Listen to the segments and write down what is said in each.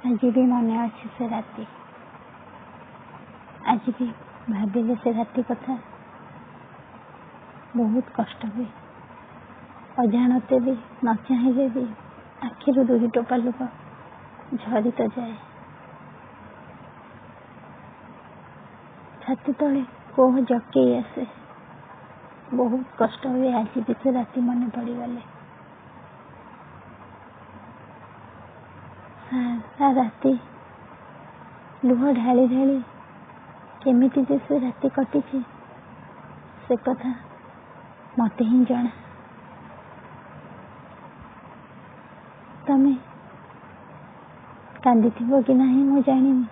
आज भी मन अच्छे से राति आज भी भाविले से राति कथा बहुत कष्ट हुए। अजाणते भी न चाहिए भी आखिर दुही टोपा लुह झरी तो जाए। छाती तले कोह जके आसे बहुत कष्ट हुए। आज भी से राति मन पड़गले सारा राति लुह ढाली ढाली केमिति जे से राति कटी से कथा मते ही जना। तमे कांदी थी कि नहीं मु जानिनी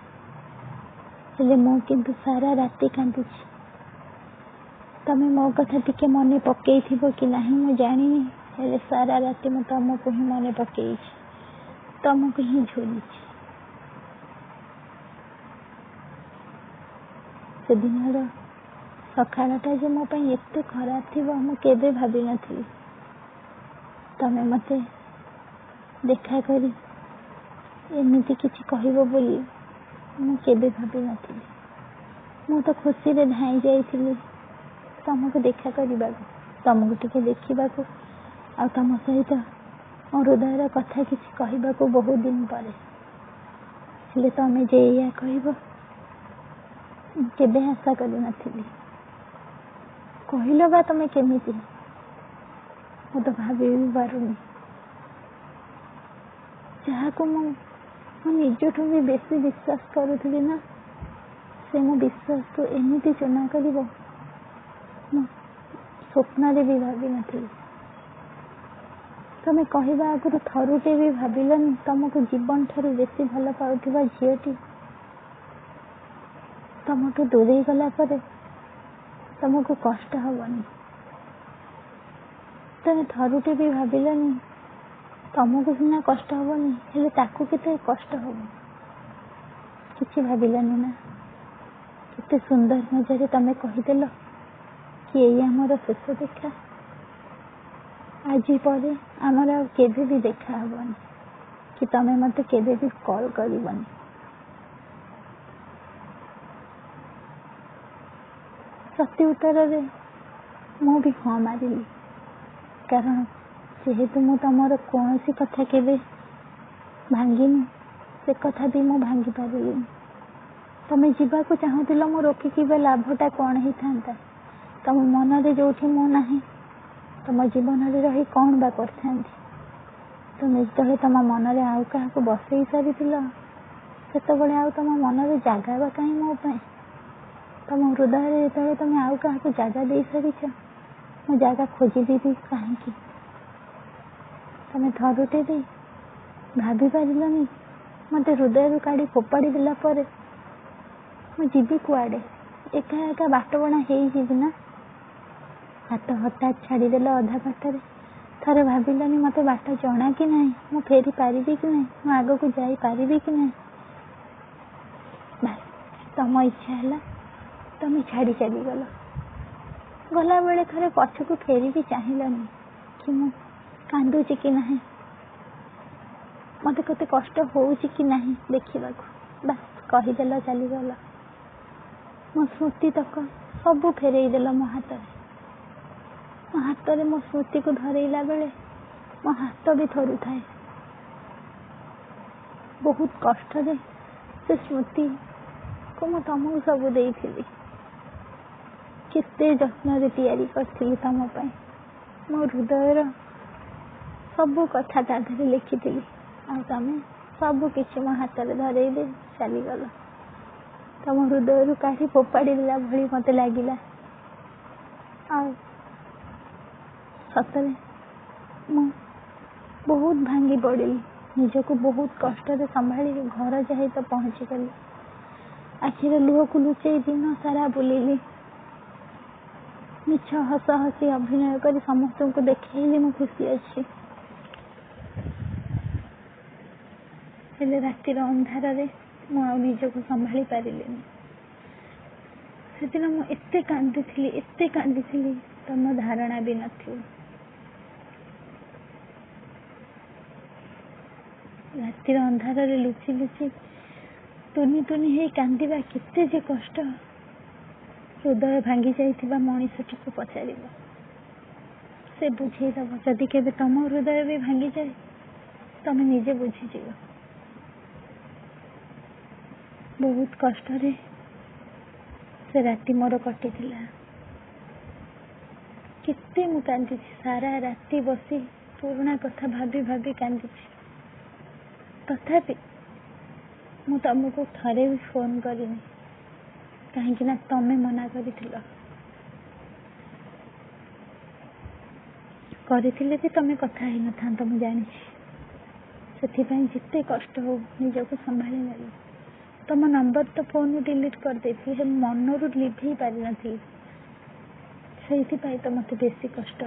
हेले मु किंतु सारा राति कांदुची। तमे मो कथा टिके मने पकई थी कि नहीं मु जानिनी हेले सारा राति मु तुमको ही मने पकई तुमको ही झोली। से दिन सकाळटा जे मो पई एते खराब थी मु केबे भाभी नथी। तमे मते देखा करी एमिति किछि कहबो बोली मु केबे भाभी नथी। मु तो खुशी रे धाई जाइथिली तुमको देखा करबा तुमको टिके देखिबा को आ तुम सहित मो हृदय कथा किछि कहबा को बहुत दिन पर हेले तमे जे या कहबो केबे आशा करी नथिली। कहलो बा तमे केमिति मु तो भाभी भी पारुनी। जहाँ को मु निजठू भी बेसी विश्वास करुथली ना से मो विश्वास को एमिति चुना करिवो मु स्वप्न रे भी भाभी नथिली। तमे कहबा आगुरु थरुटे भी भाबिलनी तुमको जीवन ठारू बेसी भल पाउथिबा झीटी तुमठू दूरे गला पर तुमको कष्ट हबनी। तमे थरुटे भी भाबिलनी तुमको सिना कष्ट हबनी हेले ताकू केते कष्ट हब किछि भाबिलनी ना। केते सुंदर मजारे तमे कहिदेल कि एई हमर शेष देखा। आज पर आमर केबे भी देखा हबनी कि तमे मते केबे भी कॉल करिवनी। सत्य उत्तर रे मु भी हाँ मारिली कारण जेहेतु मु तमर कौन सी कथा केबे भांगिनी से कथा भी मु भांगी पारिली। तमे जीवा को चाहूतिल मु रोकिकी लाभटा कौन ही था। तम मन रे जोठी मु नाही तम जीवन रे रही कौन बा करथांती। तुम जिते तुम मन रे आउ क्या बसई सारी से आउ तुम मन रे जगह बा कहीं मो पाए। तुम हृदय जो तुम आउ क्या जगह दे सारी मो जगह खोजी कहीं तुम थरुटे दे भाभी पारिलनी मत हृदय काढ़ी फोपाड़ी देला पर मुझी कुआड़े एका एका बाट बणा हो ना। हाथ हठात छाड़देल अधा बाटर थे भाविलनी मत बाट जना कि ना मु फेरी पारि कि ना मु आग को जाई पारि कि ना। तुम इच्छा है तुम छाड़ी चलीगल गला बेले थे पछकू फेरिकी चाहिलनी कि मु कांदुची कि ना मत कते कष्ट होउची कि ना देखा बस कहीदेल चलीगल। मो स्मृति तक सब फेरईदेल मो हाथ में मो स्मृति को धरईला बेले मो हाथ भी थरु थाए। बहुत कष्ट रे से स्मृति को मु तुमको सब देइथिली केते जत्न रे तैयारी करथिली तुम पई। मो हृदय सब कथा ताधरे लिखिथिली आ तमे सब किछि मो हाथ में धरई दे चलीगल। तुम हृदय काढ़ी फोपाड़ी देला भली मते लागिला। आ सतरे मु बहुत भांगी पड़िली निजको बहुत कष्ट रे संभाली घर जाए तो पहुँची गली। आखिर लुह को लुचई दिन सारा बुलिली मिछ हस हसी अभिनय कर समस्त को देखली मु खुशी अच्छी। हेले रातिर अंधार रे मु निजको संभाली पारिलिनी। सेदिन मु एते कांदी तुम धारणा भी नथिबो। ରାତିର ଅନ୍ଧାରରେ ଲୁଚି ଲୁଚି ତୁନି ତୁନି ହେଇ କାନ୍ଦିବା କେତେ ଯେ କଷ୍ଟ। ହୃଦୟ ଭାଙ୍ଗି ଯାଇଥିବା ମଣିଷଟିକୁ ପଚାରିବ, ସେ ବୁଝେଇଦବ। ଯଦି କେବେ ତମ ହୃଦୟ ବି ଭାଙ୍ଗିଯାଏ ତମେ ନିଜେ ବୁଝିଯିବ। ବହୁତ କଷ୍ଟରେ ସେ ରାତି ମୋର କଟିଥିଲା। କେତେ ମୁଁ କାନ୍ଦିଛି, ସାରା ରାତି ବସି ପୁରୁଣା କଥା ଭାବି ଭାବି କାନ୍ଦିଛି। ତଥାପି ମୁଁ ତମକୁ ଥରେ ବି ଫୋନ କରିନି, କାହିଁକି ନା ତମେ ମନା କରିଥିଲ। କରିଥିଲେ ବି ତମେ କଥା ହେଇନଥାନ୍ତ, ମୁଁ ଜାଣିଛି। ସେଥିପାଇଁ ଯେତେ କଷ୍ଟ ହଉ ନିଜକୁ ସମ୍ଭାଳି ନେଲି। ତମ ନମ୍ବର ତ ଫୋନରୁ ଡିଲିଟ୍ କରିଦେଇଥିଲି, ହେଲେ ମନରୁ ଲିଭେଇ ପାରିନଥିଲି। ସେଇଥିପାଇଁ ତ ମୋତେ ବେଶୀ କଷ୍ଟ।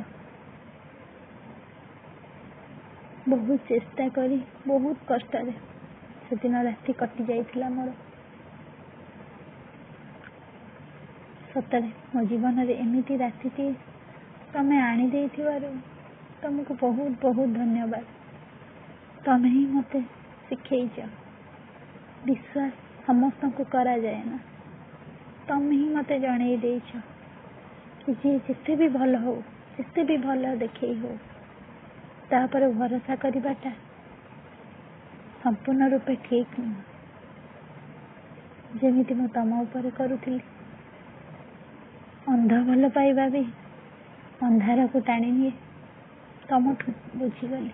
ବହୁତ ଚେଷ୍ଟା କରି ବହୁତ କଷ୍ଟରେ ସେଦିନ ରାତି କଟି ଯାଇଥିଲା ମୋର। ସତରେ ମୋ ଜୀବନରେ ଏମିତି ରାତିଟି ତମେ ଆଣିଦେଇଥିବାରୁ ତମକୁ ବହୁତ ବହୁତ ଧନ୍ୟବାଦ। ତମେ ହିଁ ମୋତେ ଶିଖେଇଛ, ବିଶ୍ୱାସ ସମସ୍ତଙ୍କୁ କରାଯାଏ ନା। ତମେ ହିଁ ମୋତେ ଜଣେଇ ଦେଇଛ କି ଯିଏ ଯେତେ ବି ଭଲ ହଉ, ଯେତେ ବି ଭଲ ଦେଖେଇ ହଉ, ତାପରେ ଭରସା କରିବାଟା ସମ୍ପୂର୍ଣ୍ଣ ରୂପେ ଠିକ୍ ନୁହଁ। ଯେମିତି ମୁଁ ତମ ଉପରେ କରୁଥିଲି। ଅନ୍ଧ ଭଲ ପାଇବା ବି ଅନ୍ଧାରକୁ ଟାଣି ନିଏ, ତମଠୁ ବୁଝିଗଲି।